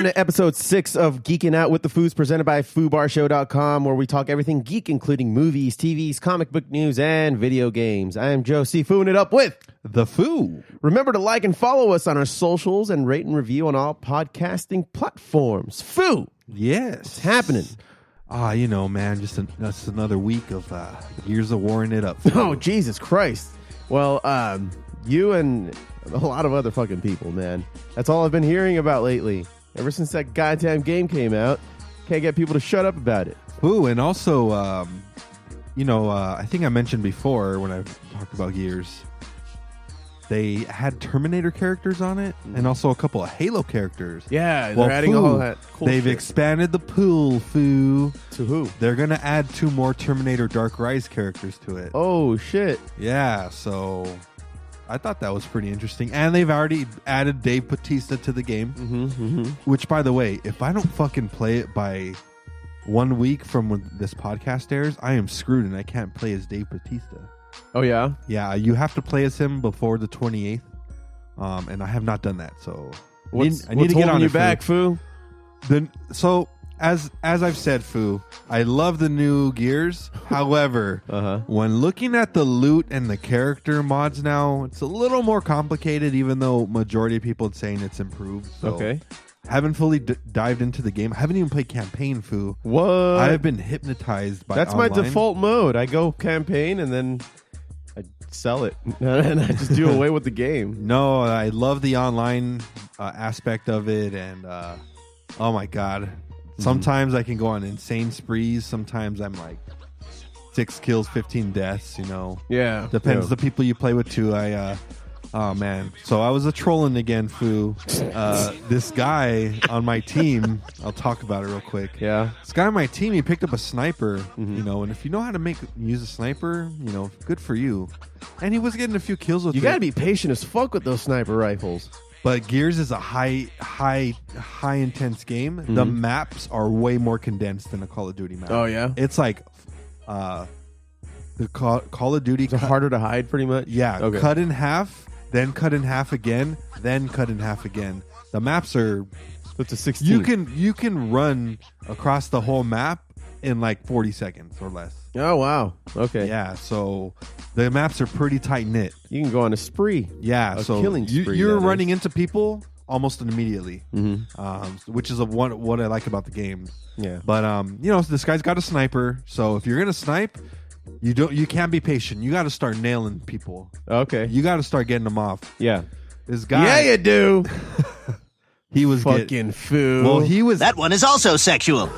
Welcome to episode 6 of Geeking Out with the Foos, presented by FooBarShow.com, where we talk everything geek, including movies, TVs, comic book news, and video games. I am Joe C. Fooing it up with the Foo. Remember to like and follow us on our socials and rate and review on all podcasting platforms. Foo! Yes. What's happening? You know, man, that's another week of Gears of Warring it up. Oh, Jesus Christ. Well, you and a lot of other fucking people, man. That's all I've been hearing about lately. Ever since that goddamn game came out, can't get people to shut up about it. Ooh, and also, I think I mentioned before when I talked about Gears, they had Terminator characters on it, and also a couple of Halo characters. Yeah, they're adding all that cool They've shit. expanded the pool, Foo. To who? They're going to add 2 more Terminator Dark Rise characters to it. Oh, shit. Yeah, so I thought that was pretty interesting. And they've already added Dave Bautista to the game. Which, by the way, if I don't fucking play it by 1 week from when this podcast airs, I am screwed and I can't play as Dave Bautista. Oh, yeah? Yeah, you have to play as him before the 28th. And I have not done that, so What's I need to get on you it, back, Foo? So as I've said, Foo, I love the new Gears. However, when looking at the loot and the character mods now, it's a little more complicated, even though majority of people are saying it's improved. So Okay. Haven't fully dived into the game. I haven't even played campaign, Foo. What? I have been hypnotized by That's online. my default mode. I go campaign and then I sell it. And I just do away with the game. No, I love the online aspect of it, and oh my god, sometimes I can go on insane sprees. Sometimes I'm like 6 kills, 15 deaths. You know, Yeah. depends Yeah. the people you play with too. Oh man, so I was a trolling again, Foo. This guy on my team, I'll talk about it real quick. Yeah. This guy on my team, he picked up a sniper, you know, and if you know how to use a sniper, you know, good for you. And he was getting a few kills with it. You got to be patient as fuck with those sniper rifles. But Gears is a high intense game. The maps are way more condensed than a Call of Duty map. Oh, yeah? It's like the Call of Duty. It's harder to hide, pretty much? Yeah, Okay. cut in half, then cut in half again, then cut in half again. The maps are. It's a 16. You can run across the whole map in like 40 seconds or less. Oh, wow. Okay. Yeah, so the maps are pretty tight knit. You can go on a spree. Yeah, A so killing spree, you're that running into people almost immediately, which is what I like about the game. Yeah. But this guy's got a sniper, so if you're gonna snipe, you can't be patient. You got to start nailing people. Okay. You got to start getting them off. Yeah. This guy, Yeah, you do. he was Fucking Foo. well, he was That one is also sexual.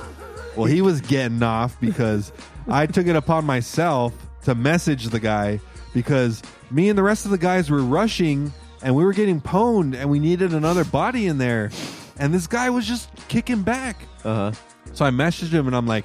Well, he was getting off because I took it upon myself to message the guy because me and the rest of the guys were rushing and we were getting pwned and we needed another body in there. And this guy was just kicking back. So I messaged him and I'm like,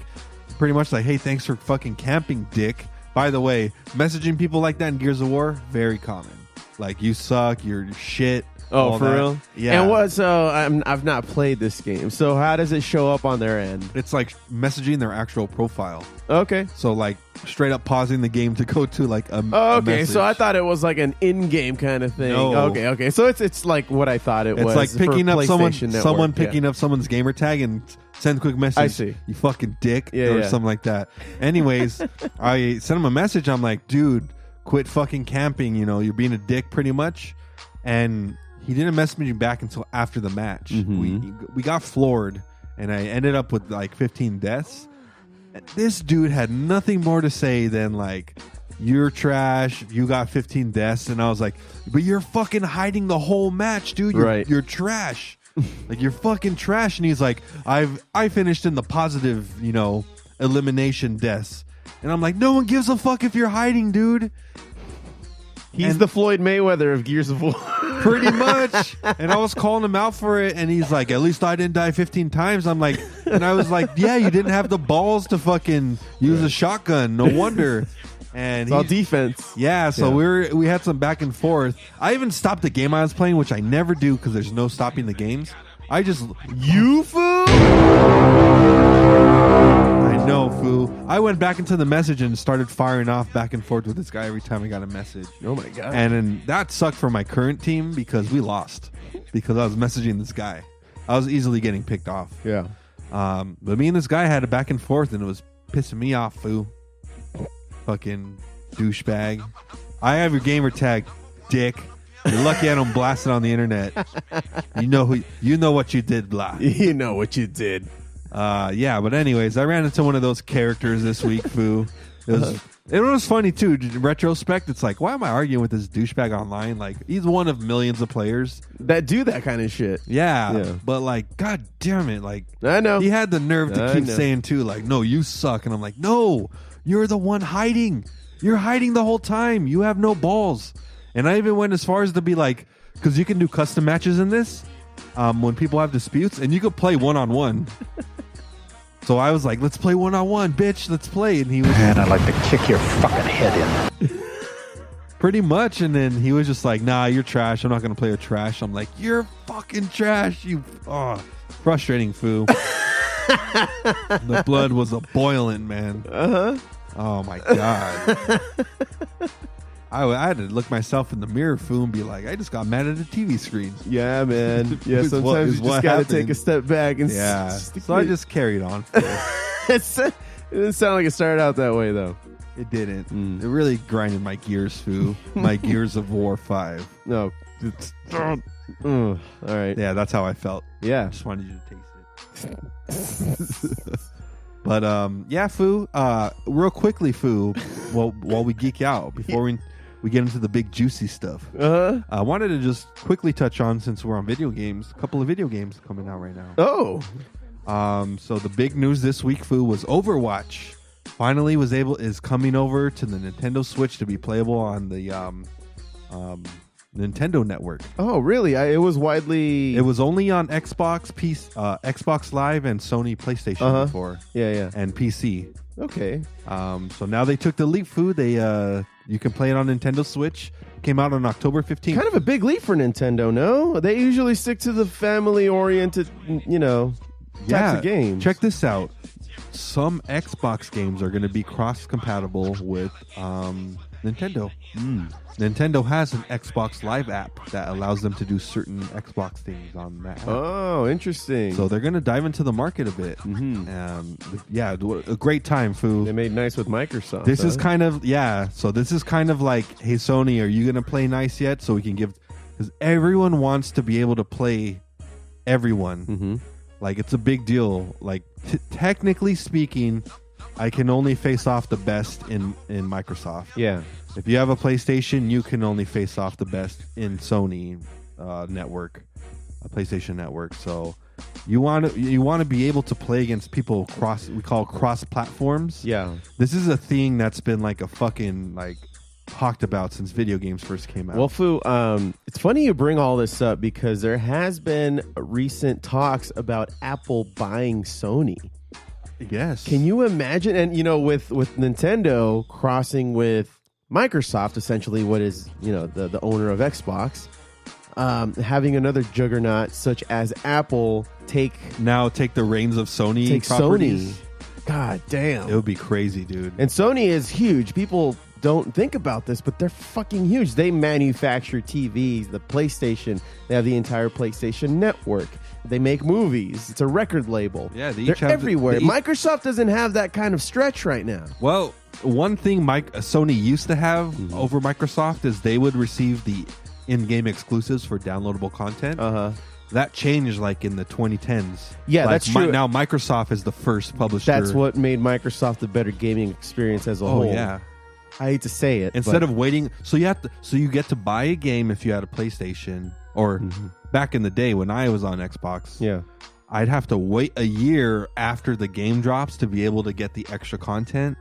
pretty much like, hey, thanks for fucking camping, dick. By the way, messaging people like that in Gears of War, very common. Like, you suck, you're shit. Oh, all for that. real? Yeah. And what? So I've not played this game. So how does it show up on their end? It's like messaging their actual profile. Okay. So like straight up pausing the game to go to like a Oh, okay. message. So I thought it was like an in-game kind of thing. No. Okay. So it's like what I thought it was. It's like picking for up someone PlayStation Network. picking up someone's gamer tag and send a quick message. I see. You fucking dick, Yeah, or yeah. something like that. Anyways, I sent him a message. I'm like, dude, quit fucking camping. You know, you're being a dick, pretty much. And he didn't message me back until after the match. We got floored, and I ended up with like 15 deaths. And this dude had nothing more to say than like, you're trash, you got 15 deaths. And I was like, but you're fucking hiding the whole match, dude. You're trash. Like, you're fucking trash. And he's like, I finished in the positive, elimination deaths. And I'm like, no one gives a fuck if you're hiding, dude. He's the Floyd Mayweather of Gears of War. Pretty much. And I was calling him out for it, and he's like, at least I didn't die 15 times. I'm like, and I was like, yeah, you didn't have the balls to fucking use a shotgun. No wonder. And It's all defense. yeah, so we had some back and forth. I even stopped the game I was playing, which I never do because there's no stopping the games. I just Foo? I know, Foo. I went back into the message and started firing off back and forth with this guy every time I got a message. Oh my god. And then that sucked for my current team because we lost because I was messaging this guy. I was easily getting picked off. Yeah. But me and this guy had a back and forth, and it was pissing me off, foo. Fucking douchebag. I have your gamer tag, dick. You're lucky I don't blast it on the internet. You know what you did, blah. You know what you did. Yeah, but anyways, I ran into one of those characters this week, foo. It was funny too. In retrospect, it's like, why am I arguing with this douchebag online? Like, he's one of millions of players that do that kind of shit. Yeah. But like, god damn it, like, I know he had the nerve to keep saying too, like, no, you suck, and I'm like, no, you're the one hiding. You're hiding the whole time. You have no balls. And I even went as far as to be like, because you can do custom matches in this when people have disputes, and you could play one-on-one. So I was like, let's play one-on-one, bitch. Let's play. And he was, man, I'd like to kick your fucking head in. Pretty much. And then he was just like, nah, you're trash. I'm not going to play with trash. I'm like, you're fucking trash. Frustrating, foo. The blood was a boiling, man. Uh-huh. Oh, my God. I had to look myself in the mirror, foo, and be like, I just got mad at the TV screen. Yeah, man. Yeah, sometimes you just got to take a step back. And so I just carried on. It didn't sound like it started out that way, though. It didn't. It really grinded my gears, foo. My Gears of War 5. No. All right. Yeah, that's how I felt. Yeah. I just wanted you to taste it. But, yeah, foo. Real quickly, foo, while we geek out, before we get into the big juicy stuff. I wanted to just quickly touch on, since we're on video games, a couple of video games coming out right now. Oh. So the big news this week, foo, was Overwatch. Finally is coming over to the Nintendo Switch to be playable on the Nintendo Network. Oh, really? It was widely... It was only on Xbox, Xbox Live, and Sony PlayStation before. Yeah. And PC. Okay. So now they took the leap, foo. You can play it on Nintendo Switch. Came out on October 15th. Kind of a big leap for Nintendo, no? They usually stick to the family-oriented, types of games. Check this out. Some Xbox games are going to be cross-compatible with Nintendo. Nintendo has an Xbox Live app that allows them to do certain Xbox things on that app. Oh, interesting. So they're going to dive into the market a bit. Yeah, a great time, foo. They made nice with Microsoft. This is kind of, so this is kind of like, hey, Sony, are you going to play nice yet? So we can give, because everyone wants to be able to play everyone. Like, it's a big deal. Like, technically speaking, I can only face off the best in Microsoft. Yeah. If you have a PlayStation, you can only face off the best in Sony network, a PlayStation network. So you want to be able to play against people we call cross platforms. Yeah. This is a thing that's been like a fucking like talked about since video games first came out. Well, foo, it's funny you bring all this up because there has been recent talks about Apple buying Sony. Yes. Can you imagine? And with Nintendo crossing with Microsoft, essentially, what is the owner of Xbox, having another juggernaut such as Apple take the reins of Sony. Take properties. Sony. God damn, it would be crazy, dude. And Sony is huge. People don't think about this, but they're fucking huge. They manufacture TVs, the PlayStation. They have the entire PlayStation network. They make movies. It's a record label. Yeah, they're everywhere. Microsoft doesn't have that kind of stretch right now. Well, one thing Sony used to have over Microsoft is they would receive the in-game exclusives for downloadable content. That changed like in the 2010s. Yeah, like, that's true. Now Microsoft is the first publisher. That's what made Microsoft a better gaming experience as a whole. Oh yeah. I hate to say it. Instead of waiting, so you get to buy a game if you had a PlayStation, or back in the day when I was on Xbox. Yeah. I'd have to wait a year after the game drops to be able to get the extra content.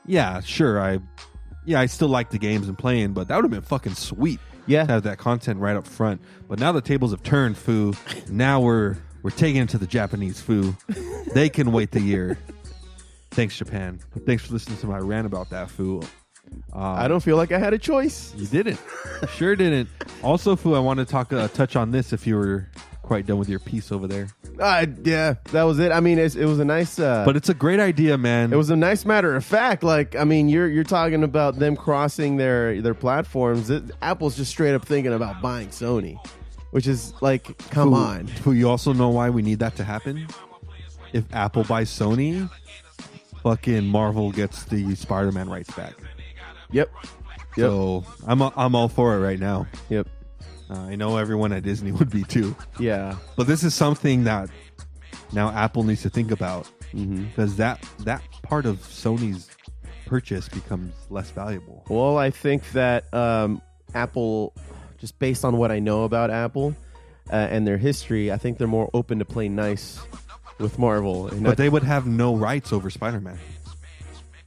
Yeah, sure. I still like the games and playing, but that would have been fucking sweet. Yeah, to have that content right up front. But now the tables have turned, foo. Now we're taking it to the Japanese, foo. They can wait the year. Thanks, Japan. Thanks for listening to my rant about that, foo. I don't feel like I had a choice. You didn't. Sure didn't. Also, foo, I want to touch on this if you were quite done with your piece over there. Yeah, that was it. I mean, it was a nice... but it's a great idea, man. It was a nice matter of fact. Like, I mean, you're talking about them crossing their platforms. Apple's just straight up thinking about buying Sony. which is like, come on. Foo, you also know why we need that to happen? If Apple buys Sony, fucking Marvel gets the Spider-Man rights back. Yep. So I'm all for it right now. Yep. I know everyone at Disney would be too. Yeah. But this is something that now Apple needs to think about, because that part of Sony's purchase becomes less valuable. Well, I think that Apple, just based on what I know about Apple and their history, I think they're more open to play nice with Marvel. But they would have no rights over Spider-Man.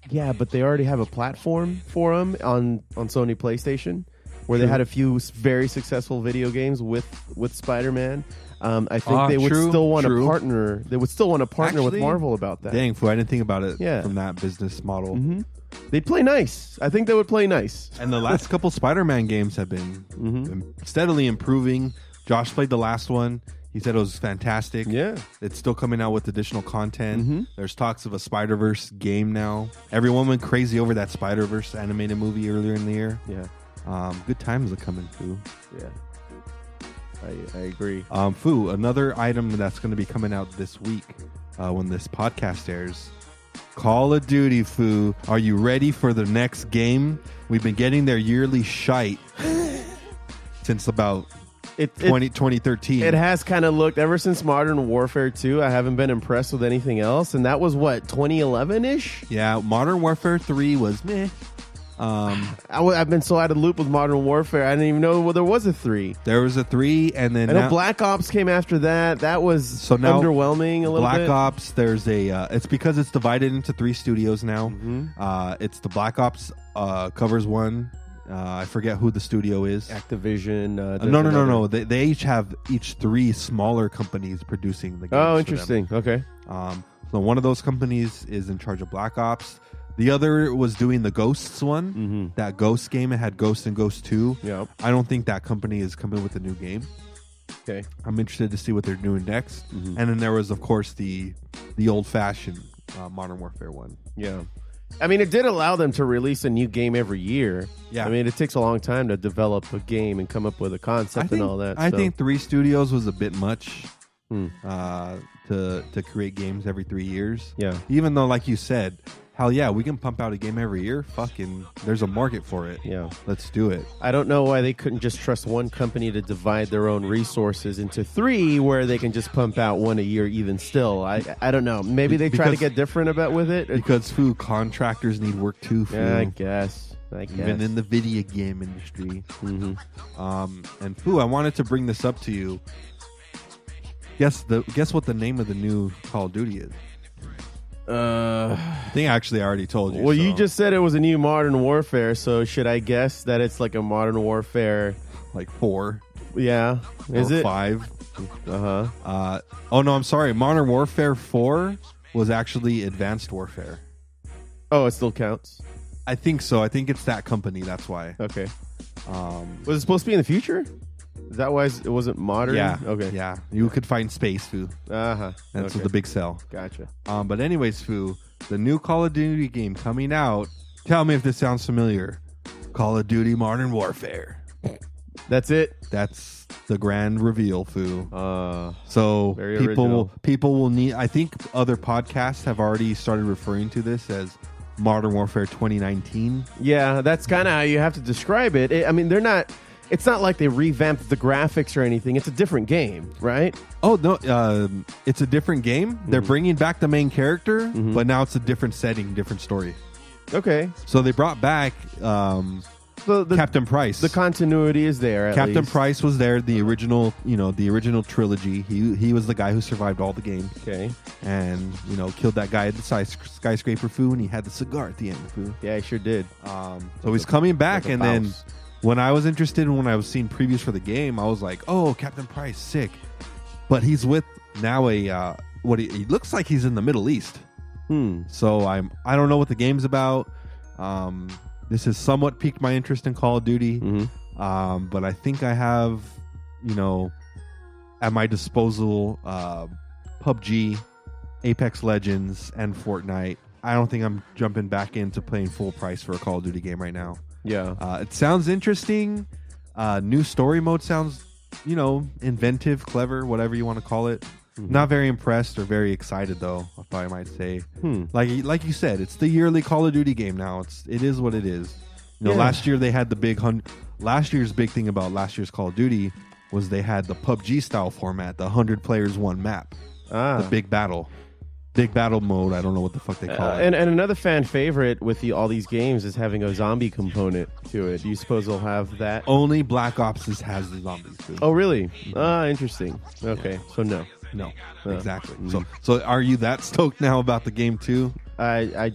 Yeah, but they already have a platform for them on Sony PlayStation, where they had a few very successful video games with Spider-Man. I think they would still want to partner. They would still want to partner with Marvel about that. Dang, Foo, I didn't think about it from that business model. They'd play nice. I think they would play nice. And the last couple Spider-Man games have been steadily improving. Josh played the last one. He said it was fantastic. Yeah. It's still coming out with additional content. There's talks of a Spider-Verse game now. Everyone went crazy over that Spider-Verse animated movie earlier in the year. Yeah. Good times are coming, Foo. Yeah. I agree. Foo, another item that's going to be coming out this week when this podcast airs. Call of Duty, Foo. Are you ready for the next game? We've been getting their yearly shite since about 2013. It has kind of looked, ever since Modern Warfare 2, I haven't been impressed with anything else. And that was what, 2011-ish? Yeah, Modern Warfare 3 was meh. I've been so out of the loop with Modern Warfare, I didn't even know there was a 3. There was a 3, and then I know Black Ops came after that. That was now underwhelming a little bit. Black Ops, there's it's because it's divided into 3 studios now. It's the Black Ops covers one. I forget who the studio is. Activision. No. They each have 3 smaller companies producing the games. Oh, interesting. Okay. So one of those companies is in charge of Black Ops. The other was doing the Ghosts one. That Ghost game. It had Ghost and Ghost 2. Yep. I don't think that company is coming with a new game. Okay. I'm interested to see what they're doing next. And then there was, of course, the old-fashioned Modern Warfare one. Yeah. I mean, it did allow them to release a new game every year. Yeah. I mean, it takes a long time to develop a game and come up with a concept and all that. I think 3 studios was a bit much to create games every 3 years. Yeah. Even though, like you said, hell yeah, we can pump out a game every year. Fucking, there's a market for it. Yeah. Let's do it. I don't know why they couldn't just trust one company to divide their own resources into 3 where they can just pump out one a year even still. I don't know. Maybe they try to get different with it. Because Foo, contractors need work too, Foo. Yeah, I guess. Even in the video game industry. And Foo, I wanted to bring this up to you. Guess what the name of the new Call of Duty is? I think actually I already told you. Well, you just said it was a new Modern Warfare, so should I guess that it's like a Modern Warfare like 4? Yeah. Is it 5? Oh no, I'm sorry. Modern Warfare 4 was actually Advanced Warfare. Oh, it still counts? I think so. I think it's that company, that's why. Okay. Was it supposed to be in the future? Is that why it wasn't modern? Yeah. Okay. Yeah. You could find space, Foo. That's the big sell. Gotcha. But anyways, Foo, the new Call of Duty game coming out. Tell me if this sounds familiar. Call of Duty Modern Warfare. That's it? That's the grand reveal, Foo. So original. people will need. I think other podcasts have already started referring to this as Modern Warfare 2019. Yeah, that's kind of how you have to describe it. I mean, they're not. It's not like they revamped the graphics or anything. It's a different game, right? Oh, no. It's a different game. They're bringing back the main character, but now it's a different setting, different story. Okay. So they brought back Captain Price. The continuity is there, Captain least. Price was there, the original trilogy. He was the guy who survived all the game. Okay. And, killed that guy at the skyscraper, Foo, and he had the cigar at the end, Foo. Yeah, he sure did. So he's coming back, and then when I was interested when I was seeing previews for the game, I was like, oh, Captain Price, sick. But he's with now he looks like he's in the Middle East. So I don't know what the game's about. This has somewhat piqued my interest in Call of Duty. But I think I have, at my disposal, PUBG, Apex Legends, and Fortnite. I don't think I'm jumping back into playing full price for a Call of Duty game right now. Yeah. It sounds interesting. New story mode sounds inventive, clever, whatever you want to call it. Not very impressed or very excited though, if I might say. Like you said, it's the yearly Call of Duty game now. It is what it is. Last year they had the big last year's big thing about last year's Call of Duty was they had the PUBG style format, the 100 players one map, the big battle mode. I don't know what the fuck they call it. And another fan favorite with all these games is having a zombie component to it. Do you suppose they'll have that? Only Black Ops has the zombies. Too. Oh, really? Interesting. Okay, so no. Exactly. So are you that stoked now about the game too? I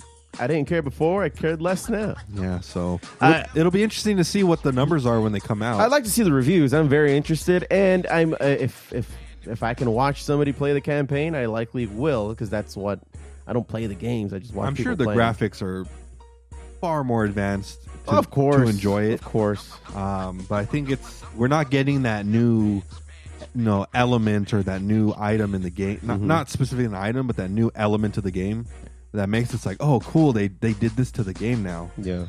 didn't care before. I cared less now. Yeah. So it'll be interesting to see what the numbers are when they come out. I'd like to see the reviews. I'm very interested, and I'm if I can watch somebody play the campaign, I likely will, because that's what I don't play the games. I just watch. I'm people sure the play graphics are far more advanced. Of course, to enjoy it. Of course. But I think we're not getting that new element or that new item in the game. Not specifically an item, but that new element to the game that makes it like, oh, cool, they did this to the game now. Yeah.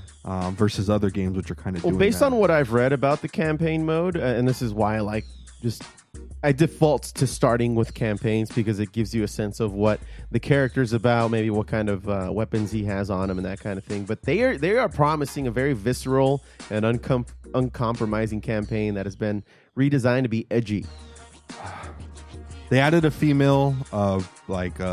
Versus other games which are kind of doing based on what I've read about the campaign mode, and this is why I default to starting with campaigns, because it gives you a sense of what the character's about, maybe what kind of weapons he has on him and that kind of thing. But they are promising a very visceral and uncompromising campaign that has been redesigned to be edgy. They added a female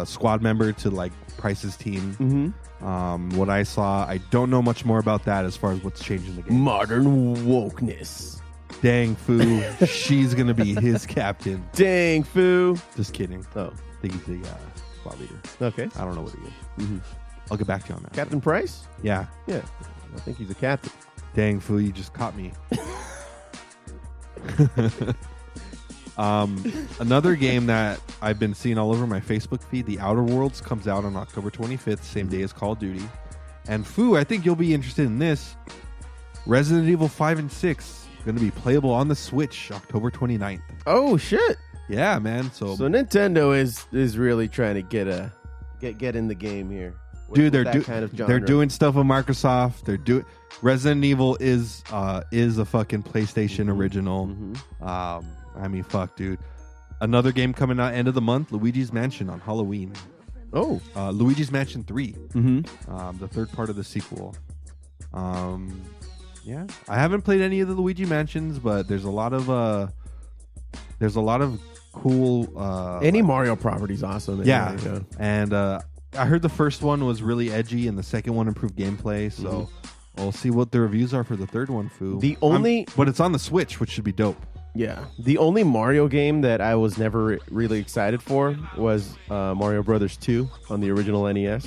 squad member to Price's team. What I saw, I don't know much more about that as far as what's changing the game. Modern wokeness. Dang Foo, she's gonna be his captain. Dang Foo. Just kidding. Oh, I think he's the squad leader. Okay. I don't know what he is. I'll get back to you on that. Captain Price? Yeah. Yeah. I think he's a captain. Dang Foo, you just caught me. Another game that I've been seeing all over my Facebook feed, The Outer Worlds, comes out on October 25th, same day as Call of Duty. And Foo, I think you'll be interested in this. Resident Evil 5 and 6 going to be playable on the Switch October 29th. Oh shit. Yeah, man. So Nintendo is really trying to get in the game here. Dude, they're doing stuff with Microsoft. They're doing Resident Evil is a fucking PlayStation original. I mean, fuck, dude. Another game coming out end of the month, Luigi's Mansion on Halloween. Oh, Luigi's Mansion 3. The third part of the sequel. Yeah, I haven't played any of the Luigi Mansions, but there's a lot of cool. Any Mario property's awesome. Yeah, and I heard the first one was really edgy, and the second one improved gameplay. So we'll see what the reviews are for the third one. Foo. But it's on the Switch, which should be dope. Yeah, the only Mario game that I was never really excited for was Mario Brothers 2 on the original NES.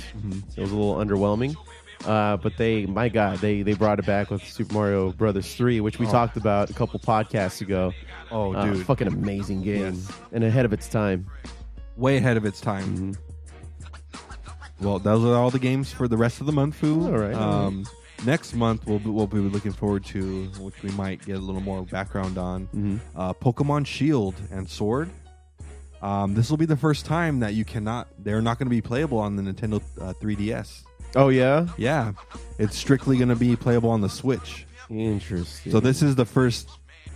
It was a little underwhelming. But they brought it back with Super Mario Brothers 3, which we talked about a couple podcasts ago. Oh, dude. Fucking amazing game. And ahead of its time. Way ahead of its time. Well, those are all the games for the rest of the month, Foo. All right. Next month, we'll be looking forward to, which we might get a little more background on, Pokemon Shield and Sword. This will be the first time that they're not going to be playable on the Nintendo 3DS. Oh, yeah? Yeah. It's strictly going to be playable on the Switch. Interesting. So this is the first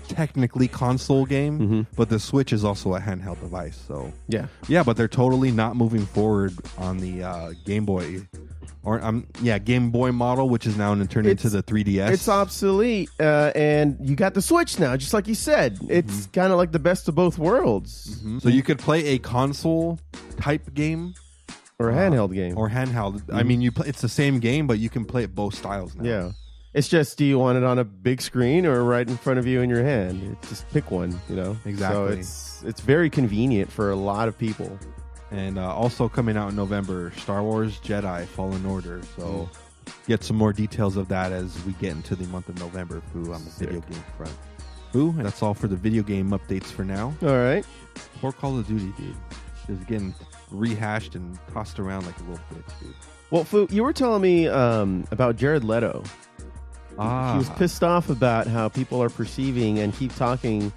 technically console game, but the Switch is also a handheld device. So yeah, but they're totally not moving forward on the Game Boy. Game Boy model, which is now turned into the 3DS. It's obsolete, and you got the Switch now, just like you said. It's kind of like the best of both worlds. So you could play a console-type game. Or a handheld game. Or handheld. I mean, it's the same game, but you can play it both styles now. Yeah. It's just, do you want it on a big screen or right in front of you in your hand? Just pick one, Exactly. So it's very convenient for a lot of people. And also coming out in November, Star Wars Jedi Fallen Order. So get some more details of that as we get into the month of November, Foo, on the video game front. Foo, that's all for the video game updates for now. All right. Poor Call of Duty, dude. Just getting rehashed and tossed around like a little bitch, dude. Well, Foo, you were telling me about Jared Leto. He was pissed off about how people are perceiving and keep talking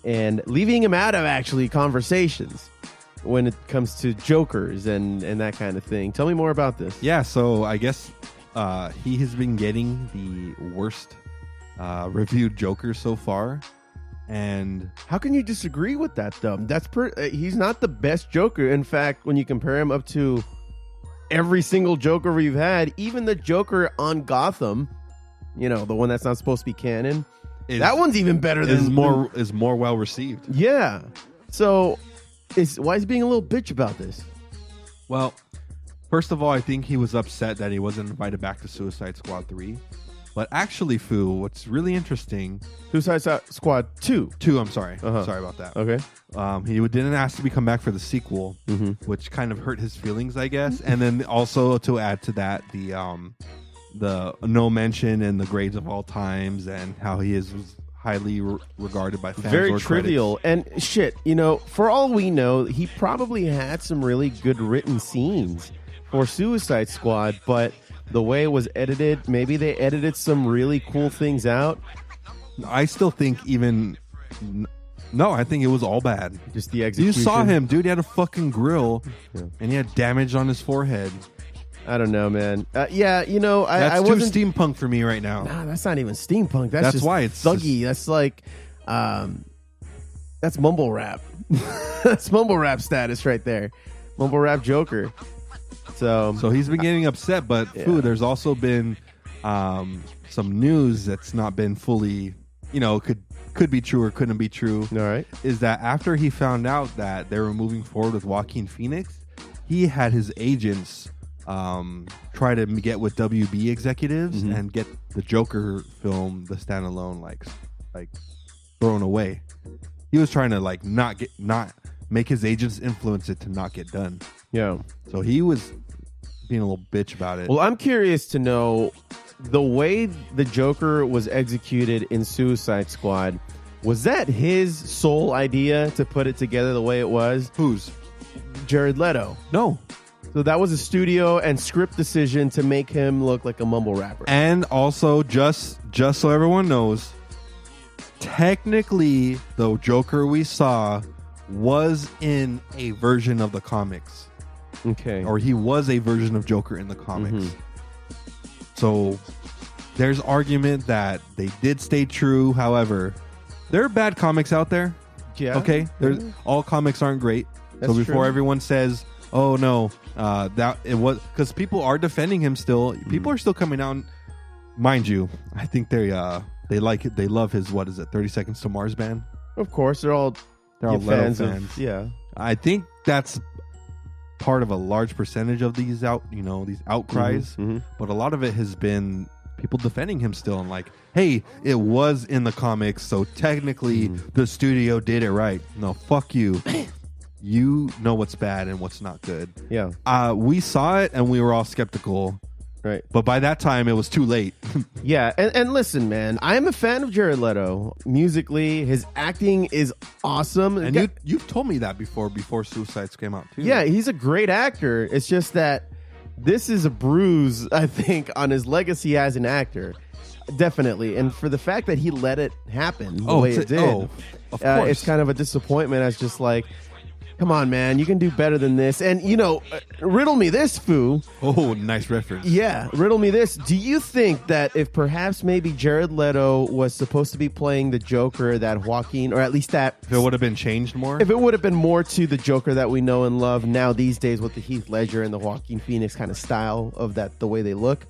and leaving him out of actually conversations when it comes to Jokers and that kind of thing. Tell me more about this. Yeah, so I guess he has been getting the worst reviewed Joker so far. And how can you disagree with that, though? He's not the best Joker. In fact, when you compare him up to every single Joker we've had, even the Joker on Gotham, the one that's not supposed to be canon, that one's even better than is more well received. Yeah. So, why is he being a little bitch about this? Well, first of all, I think he was upset that he wasn't invited back to Suicide Squad 3. But actually, Foo, what's really interesting... Suicide Squad 2. 2, I'm sorry. Sorry about that. Okay. He didn't ask to come back for the sequel, which kind of hurt his feelings, I guess. And then also to add to that, the no mention in the grades of all times and how he was highly regarded by fans. Very trivial. Credits. And shit, for all we know, he probably had some really good written scenes for Suicide Squad, but... the way it was edited, maybe they edited some really cool things out. I still think I think it was all bad. Just the execution. You saw him, dude. He had a fucking grill, and he had damage on his forehead. I don't know, man. That's too steampunk for me right now. Nah, that's not even steampunk. That's just why it's thuggy. That's like, that's mumble rap. That's mumble rap status right there. Mumble rap Joker. So he's been getting upset, but there's also been some news that's not been fully, could be true or couldn't be true. All right. Is that after he found out that they were moving forward with Joaquin Phoenix, he had his agents try to get with WB executives and get the Joker film, the standalone, like thrown away. He was trying to not make his agents influence it to not get done. Yeah. So he was being a little bitch about it. Well, I'm curious to know the way the Joker was executed in Suicide Squad. Was that his sole idea to put it together the way it was? Whose? Jared Leto. No. So that was a studio and script decision to make him look like a mumble rapper. And also, just so everyone knows, technically, the Joker we saw was in a version of the comics. Okay. Or he was a version of Joker in the comics. So there's argument that they did stay true. However, there are bad comics out there. Yeah. Okay. All comics aren't great. That's so before true. everyone says, "Oh no, that it was," because people are defending him still. People are still coming out. Mind you, I think they like it. They love his 30 Seconds to Mars band. Of course, they're all fans. Yeah. I think that's part of a large percentage of these outcries, but a lot of it has been people defending him still and like, hey, it was in the comics, so technically the studio did it right. No, fuck you. You know what's bad and what's not good. Yeah. We saw it and we were all skeptical. Right. But by that time, it was too late. Yeah. And listen, man, I am a fan of Jared Leto. Musically, his acting is awesome. And you've told me that before Suicides came out, too. Yeah, he's a great actor. It's just that this is a bruise, I think, on his legacy as an actor. Definitely. And for the fact that he let it happen the way it did, of course. It's kind of a disappointment as just like, come on, man, you can do better than this. And, riddle me this, Foo. Oh, nice reference. Yeah, riddle me this. Do you think that if perhaps maybe Jared Leto was supposed to be playing the Joker that Joaquin, or at least that... If it would have been changed more? If it would have been more to the Joker that we know and love now these days with the Heath Ledger and the Joaquin Phoenix kind of style of that, the way they look,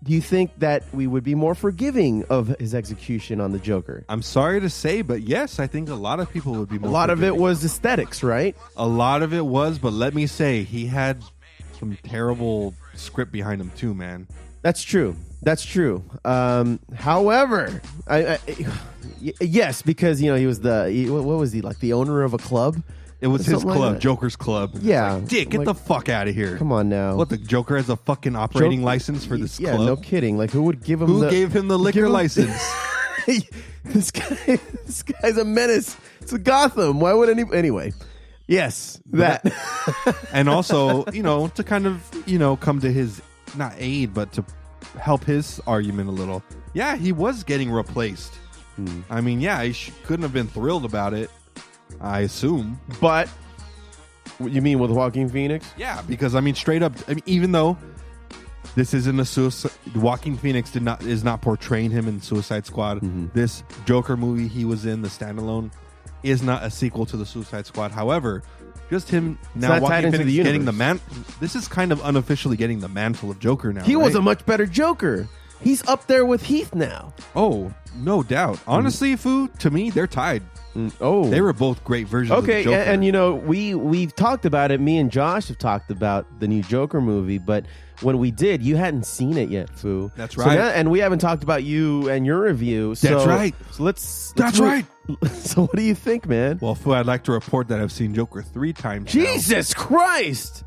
do you think that we would be more forgiving of his execution on the Joker? I'm sorry to say, but yes, I think a lot of people would be more A lot forgiving. of it was aesthetics, right? A lot of it was, but let me say, he had some terrible script behind him too, man. That's true. However, yes, because he was what was he, like the owner of a club? It was his club, like Joker's club. Yeah. Like, Dick, get the fuck out of here. Come on now. What, the Joker has a fucking operating license for this club? Yeah, no kidding. Like, who would give him Who gave him the liquor license? This guy's a menace to Gotham. Why would anyway? Yes, that. And also, to kind of, come to his, not aid, but to help his argument a little. Yeah, he was getting replaced. I mean, yeah, he couldn't have been thrilled about it, I assume. But you mean with Joaquin Phoenix? Yeah, because, straight up, even though This isn't a suicide. Joaquin Phoenix is not portraying him in Suicide Squad. Mm-hmm. This Joker movie he was in, the standalone, is not a sequel to the Suicide Squad. However, just him now, Joaquin Phoenix getting the man. This is kind of unofficially getting the mantle of Joker now. He was a much better Joker. He's up there with Heath now. Oh, no doubt. Honestly, Foo, to me, they're tied. Oh, they were both great versions of the Joker. And you know, we've talked about it. Me and Josh have talked about the new Joker movie, but when we did, you hadn't seen it yet, Foo. That's right. And we haven't talked about you and your review. That's right. So let's That's right. So what do you think, man? Well, Foo, I'd like to report that I've seen Joker 3 times. Jesus Christ!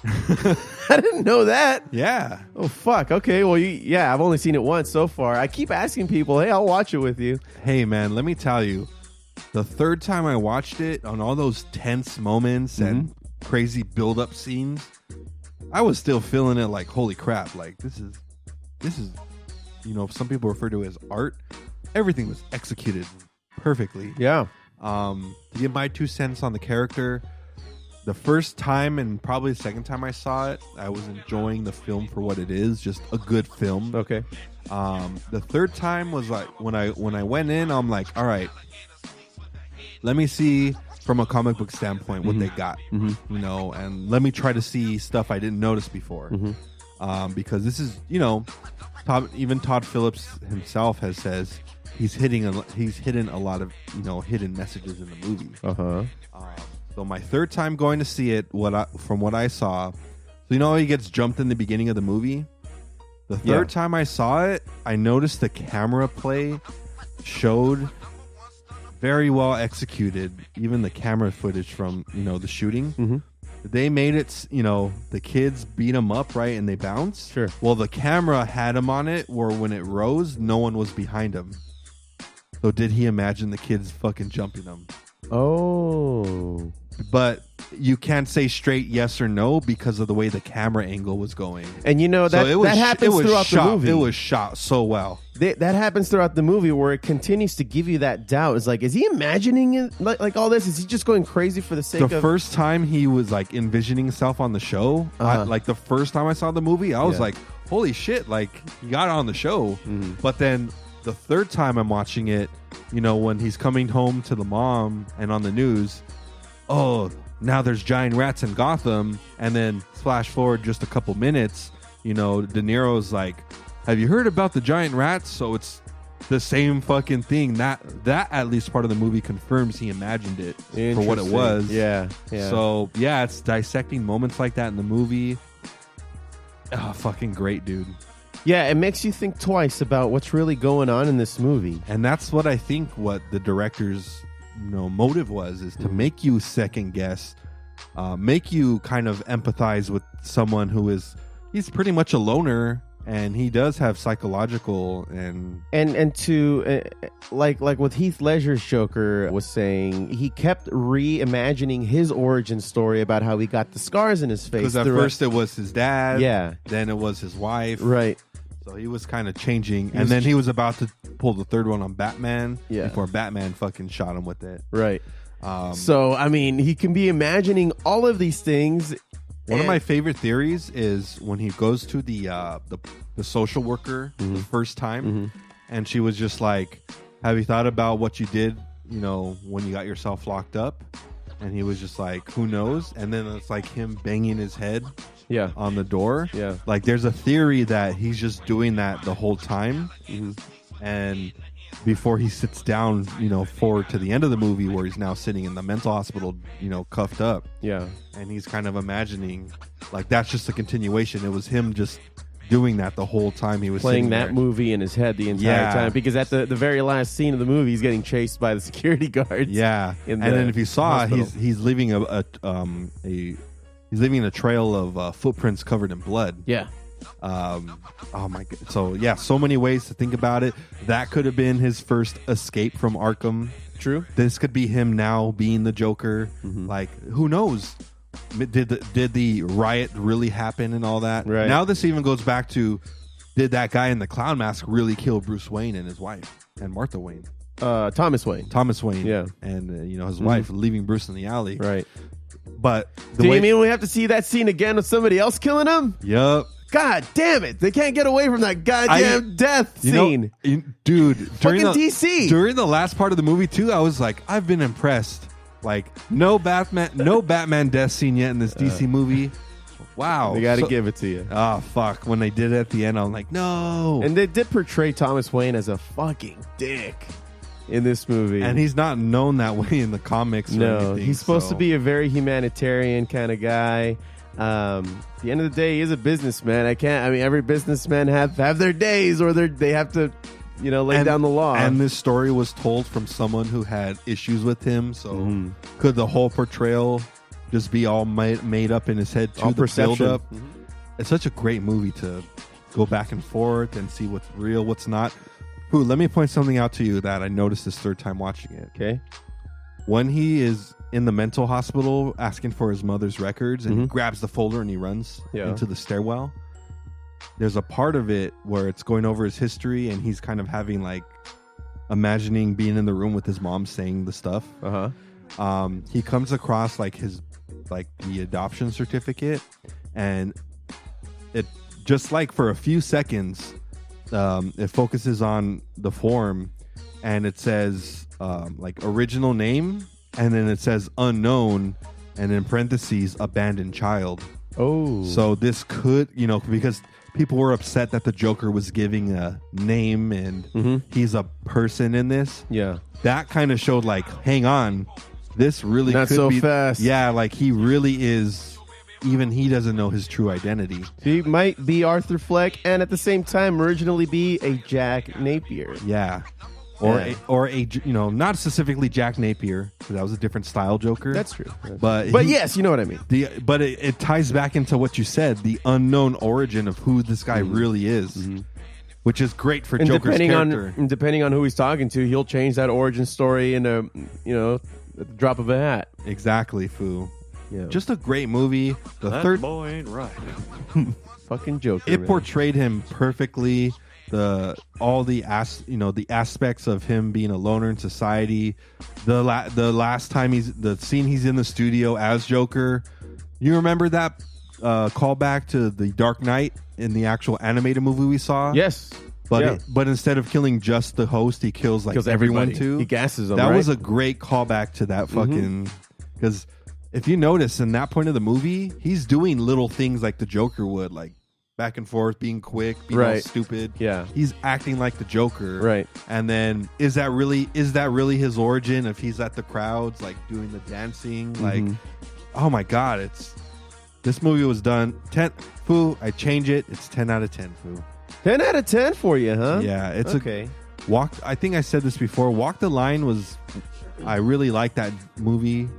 I didn't know that. Yeah. Oh, fuck. Okay, well, I've only seen it once so far. I keep asking people, hey, I'll watch it with you. Hey, man, let me tell you. The third time I watched it, on all those tense moments and crazy build-up scenes, I was still feeling it like, holy crap, like, this is, you know, some people refer to it as art. Everything was executed perfectly. Yeah. To give my 2 cents on the character, the first time and probably the second time I saw it, I was enjoying the film for what it is, just a good film. Okay. The third time was like when I went in, I'm like, all right, let me see from a comic book standpoint what they got, you know, and let me try to see stuff I didn't notice before, because this is, you know, even Todd Phillips himself says he's hidden a lot of, you know, hidden messages in the movie. So my third time going to see it, from what I saw, so you know he gets jumped in the beginning of the movie. The third time I saw it, I noticed the camera play showed very well executed. Even the camera footage from, you know, the shooting, they made it, you know, the kids beat them up, right, and they bounce. Sure. Well, the camera had him on it, where when it rose, no one was behind him. So did he imagine the kids fucking jumping him? Oh. But you can't say straight yes or no because of the way the camera angle was going. And you know, that happens throughout the movie. It was shot so well. That happens throughout the movie, where it continues to give you that doubt. It's like, is he imagining it like all this? Is he just going crazy for the sake of... The first time he was like envisioning himself on the show, like the first time I saw the movie, I was like, holy shit, like he got on the show. But then the third time I'm watching it, you know, when he's coming home to the mom and on the news, oh, now there's giant rats in Gotham, and then flash forward just a couple minutes, you know, De Niro's like, have you heard about the giant rats? So it's the same fucking thing. That at least part of the movie confirms he imagined it for what it was. Yeah. So yeah, it's dissecting moments like that in the movie. Oh, fucking great, dude. Yeah, it makes you think twice about what's really going on in this movie. And that's what I think what the director's, you know, motive was, is to make you second guess, make you kind of empathize with someone he's pretty much a loner, and he does have psychological and to like with Heath Ledger's Joker was saying, he kept reimagining his origin story about how he got the scars in his face. Because at first it was his dad, then it was his wife, right? So he was kind of changing, and then he was about to pull the third one on Batman before Batman fucking shot him with it. Right. So, I mean, he can be imagining all of these things. One of my favorite theories is when he goes to the social worker the first time, and she was just like, have you thought about what you did, you know, when you got yourself locked up? And he was just like, who knows? And then it's like him banging his head on the door. Yeah. Like there's a theory that he's just doing that the whole time. And before he sits down, you know, forward to the end of the movie where he's now sitting in the mental hospital, you know, cuffed up. Yeah. And he's kind of imagining like that's just a continuation. It was him just doing that the whole time he was playing that movie in his head the entire time, because at the very last scene of the movie he's getting chased by the security guards. Yeah. And then if you saw, he's leaving he's leaving a trail of footprints covered in blood. Yeah. Oh my god. So yeah, so many ways to think about it. That could have been his first escape from Arkham. True. This could be him now being the Joker. Like, who knows? Did the riot really happen and all that? Right. Now this even goes back to, did that guy in the clown mask really kill Bruce Wayne and his wife and Martha Wayne? Thomas Wayne. Thomas Wayne. Yeah. And you know, his wife leaving Bruce in the alley. Right. But do you mean we have to see that scene again with somebody else killing him? Yep. God damn it! They can't get away from that goddamn death scene, dude. Fucking DC. During the last part of the movie too, I was like, I've been impressed. Like, no Batman death scene yet in this DC movie. Wow, they got to give it to you. Oh fuck! When they did it at the end, I'm like, no. And they did portray Thomas Wayne as a fucking dick in this movie, and he's not known that way in the comics. No, or anything, he's supposed to be a very humanitarian kind of guy. At the end of the day, he is a businessman. Every businessman have their days, or they have to, lay down the law. And this story was told from someone who had issues with him. So could the whole portrayal just be all made up in his head too? All the perception. build up. It's such a great movie to go back and forth and see what's real, what's not. Ooh, let me point something out to you that I noticed this third time watching it. Okay. When he is in the mental hospital asking for his mother's records and he grabs the folder and he runs into the stairwell, there's a part of it where it's going over his history and he's kind of having like imagining being in the room with his mom saying the stuff. He comes across like the adoption certificate, and it just like for a few seconds it focuses on the form and it says like original name, and then it says unknown, and in parentheses abandoned child. Oh, so this could, because people were upset that the Joker was giving a name and he's a person in this. Yeah, that kind of showed like, hang on, this really not could so be fast. Yeah, like he really is. Even he doesn't know his true identity. He might be Arthur Fleck and at the same time originally be a Jack Napier. Yeah. Or a not specifically Jack Napier, because that was a different style Joker. That's true. But yes, you know what I mean. But it ties back into what you said, the unknown origin of who this guy really is, which is great for Joker's character. Depending on who he's talking to, he'll change that origin story in at the drop of a hat. Exactly, Foo. Yeah. Just a great movie. That third boy ain't right. Fucking Joker. It portrayed him perfectly. All the aspects of him being a loner in society. The last time the scene he's in the studio as Joker. You remember that callback to the Dark Knight in the actual animated movie we saw? Yes. But instead of killing just the host, he kills everyone too. He gasses them. That right? was a great callback to that fucking, because if you notice in that point of the movie, he's doing little things like the Joker would, like back and forth, being quick, being all stupid. Yeah. He's acting like the Joker. Right. And then is that really his origin if he's at the crowds, like doing the dancing? Like, oh my God, this movie was done. 10 Foo, I change it. It's 10 out of 10, Foo. 10 out of 10 for you, huh? Yeah, it's okay. I think I said this before. Walk the Line was, I really like that movie.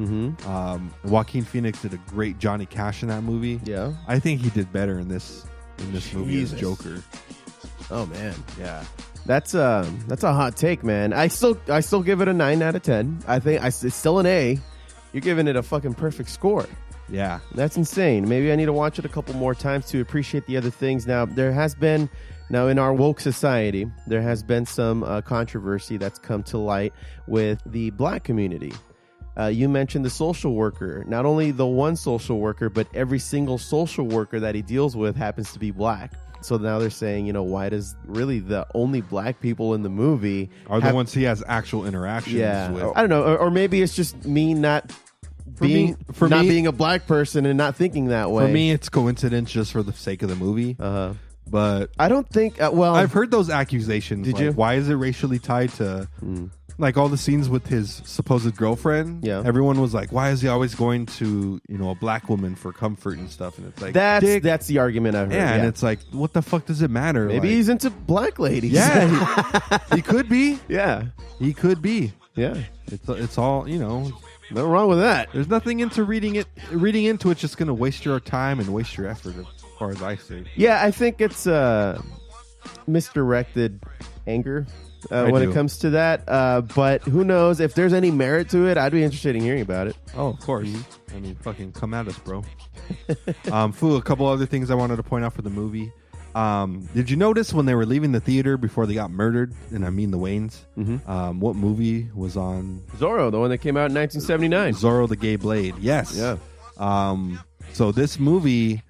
Joaquin Phoenix did a great Johnny Cash in that movie. Yeah, I think he did better in this movie as Joker. Oh man, yeah, that's a hot take, man. I still give it a 9 out of 10. I think it's still an A. You're giving it a fucking perfect score. Yeah, that's insane. Maybe I need to watch it a couple more times to appreciate the other things. Now there has been. Now, in our woke society, there has been some controversy that's come to light with the black community. You mentioned the social worker. Not only the one social worker, but every single social worker that he deals with happens to be black. So now they're saying, why does really the only black people in the movie are the ones he has actual interactions with? I don't know. Or maybe it's just me not being a black person and not thinking that way. For me, it's coincidence just for the sake of the movie. But I don't think. I've heard those accusations. Did you? Why is it racially tied to like all the scenes with his supposed girlfriend? Yeah. Everyone was like, "Why is he always going to a black woman for comfort and stuff?" And it's like that's the argument I've heard. Yeah, and it's like, what the fuck does it matter? Maybe he's into black ladies. Yeah, he could be. Yeah, he could be. Yeah, it's all Nothing wrong with that. There's nothing into reading into it's just going to waste your time and waste your effort. As far as I see. Yeah, I think it's misdirected anger when it comes to that. But who knows? If there's any merit to it, I'd be interested in hearing about it. Oh, of course. I mean, fucking come at us, bro. Foo, a couple other things I wanted to point out for the movie. Did you notice when they were leaving the theater before they got murdered, and I mean the Waynes, what movie was on? Zorro, the one that came out in 1979. Zorro the Gay Blade. Yes. Yeah. So this movie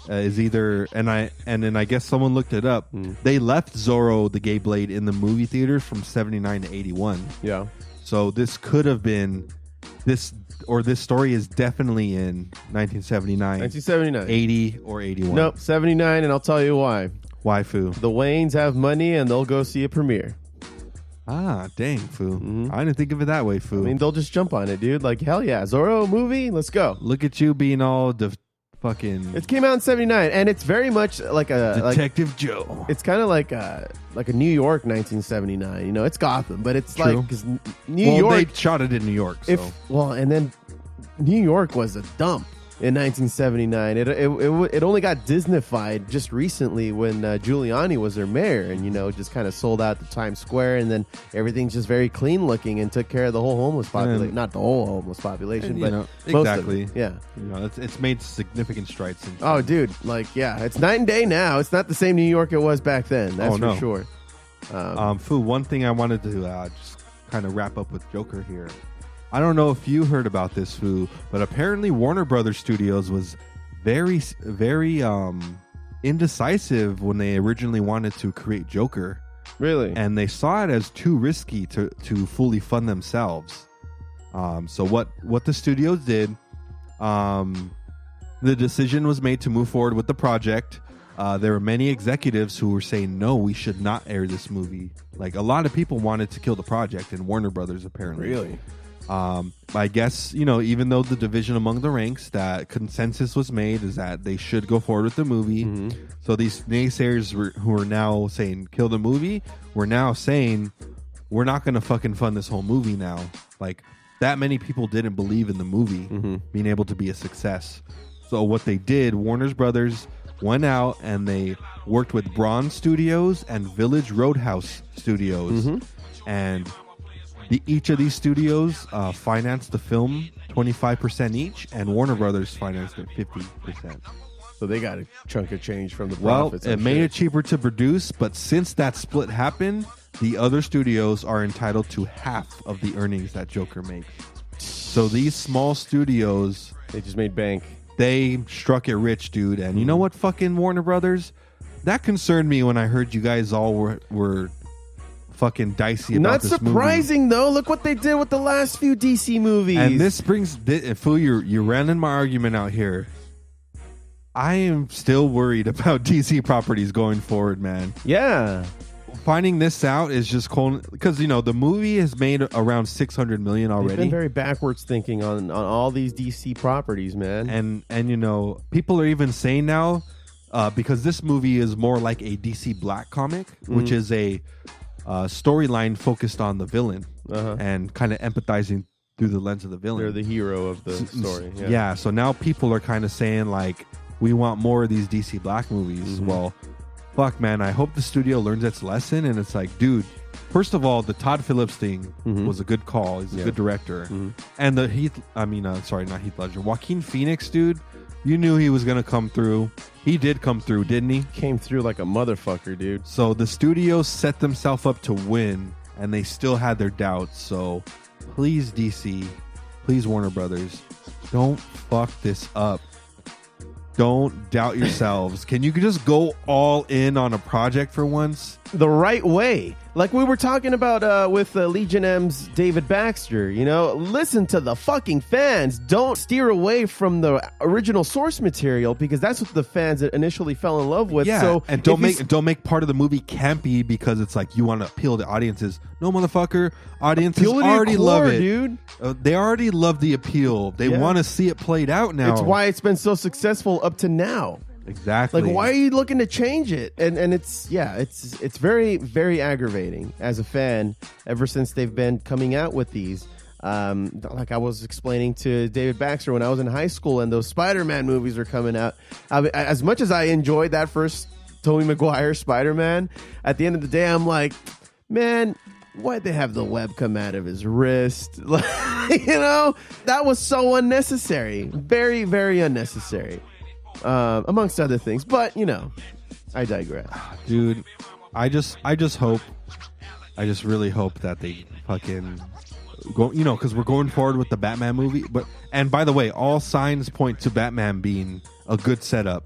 is either, and then I guess someone looked it up. They left Zorro the Gay Blade in the movie theaters from 79 to 81. Yeah. So this could have been this story is definitely in 1979, 1979, 80 or 81. Nope, 79, and I'll tell you why. Why, Foo? The Waynes have money and they'll go see a premiere. Ah, dang, Foo. I didn't think of it that way, Foo. I mean, they'll just jump on it, dude. Like, hell yeah, Zorro movie, let's go. Look at you being all fucking. It came out in 79, and it's very much like a Detective Joe. It's kind of like a New York 1979. You know, it's Gotham, but it's True. like because New York. They shot it in New York. So. And then New York was a dump in 1979. It only got Disneyfied just recently when Giuliani was their mayor, and just kind of sold out the Times Square, and then everything's just very clean looking and took care of the whole homeless population. Not the whole homeless population, but most exactly. of it. Yeah, it's made significant strides. Oh, dude, it's night and day now. It's not the same New York it was back then. That's for sure. Foo, one thing I wanted to just kind of wrap up with Joker here. I don't know if you heard about this, Foo, but apparently Warner Brothers Studios was very, very indecisive when they originally wanted to create Joker. Really? And they saw it as too risky to fully fund themselves. So what the studios did, the decision was made to move forward with the project. There were many executives who were saying, no, we should not air this movie. Like, a lot of people wanted to kill the project, and Warner Brothers apparently. Really? I guess, even though the division among the ranks, that consensus was made is that they should go forward with the movie. Mm-hmm. So these naysayers who are now saying kill the movie, were now saying we're not going to fucking fund this whole movie now. Like, that many people didn't believe in the movie being able to be a success. So what they did, Warner Brothers went out and they worked with Braun Studios and Village Roadhouse Studios. And each of these studios financed the film 25% each, and Warner Brothers financed it 50%. So they got a chunk of change from the profits. Well, it made it cheaper to produce, but since that split happened, the other studios are entitled to half of the earnings that Joker makes. So these small studios, they just made bank. They struck it rich, dude. And you know what, fucking Warner Brothers? That concerned me when I heard you guys all were fucking dicey about this movie. Not surprising, though. Look what they did with the last few DC movies. And this brings... Fool, you're running my argument out here. I am still worried about DC properties going forward, man. Yeah. Finding this out is just cold, because the movie has made around $600 million already. They've been very backwards thinking on all these DC properties, man. And people are even saying now, because this movie is more like a DC Black comic, which is a storyline focused on the villain and kind of empathizing through the lens of the villain. They're the hero of the story. Yeah. So now people are kind of saying, like, we want more of these DC Black movies. Well, fuck, man, I hope the studio learns its lesson. And it's like, dude, first of all, the Todd Phillips thing was a good call. He's a good director. And not Heath Ledger, Joaquin Phoenix, dude, you knew he was going to come through. He did come through, didn't he? Came through like a motherfucker, dude. So the studios set themselves up to win, and they still had their doubts. So please, DC, please, Warner Brothers, don't fuck this up. Don't doubt yourselves. Can you just go all in on a project for once? The right way. Like we were talking about with Legion M's David Baxter, listen to the fucking fans. Don't steer away from the original source material, because that's what the fans initially fell in love with. Yeah, so and don't make part of the movie campy because it's like you want to appeal to audiences. No, motherfucker, audiences already love it, dude. They already love the appeal. They want to see it played out now. It's why it's been so successful up to now. Exactly. Like, why are you looking to change it? And it's very, very aggravating as a fan ever since they've been coming out with these. Like I was explaining to David Baxter when I was in high school and those Spider-Man movies were coming out. As much as I enjoyed that first Tobey Maguire Spider-Man, at the end of the day, I'm like, man, why'd they have the web come out of his wrist? That was so unnecessary. Very, very unnecessary. Amongst other things, but I digress. Dude, I just really hope that they fucking go, because we're going forward with the Batman movie. And by the way, all signs point to Batman being a good setup.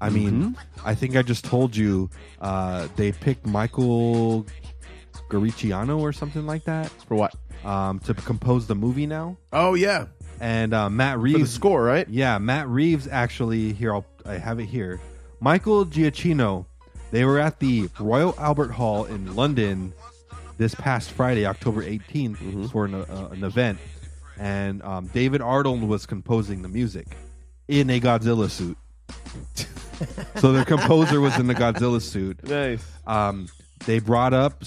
I mean, I think I just told you they picked Michael Gariciano or something like that. For what? To compose the movie now. Oh, yeah. And Matt Reeves. For the score, right? Yeah, Matt Reeves actually, I have it here. Michael Giacchino, they were at the Royal Albert Hall in London this past Friday, October 18th, for an event. And David Arnold was composing the music in a Godzilla suit. So the composer was in the Godzilla suit. Nice. They brought up,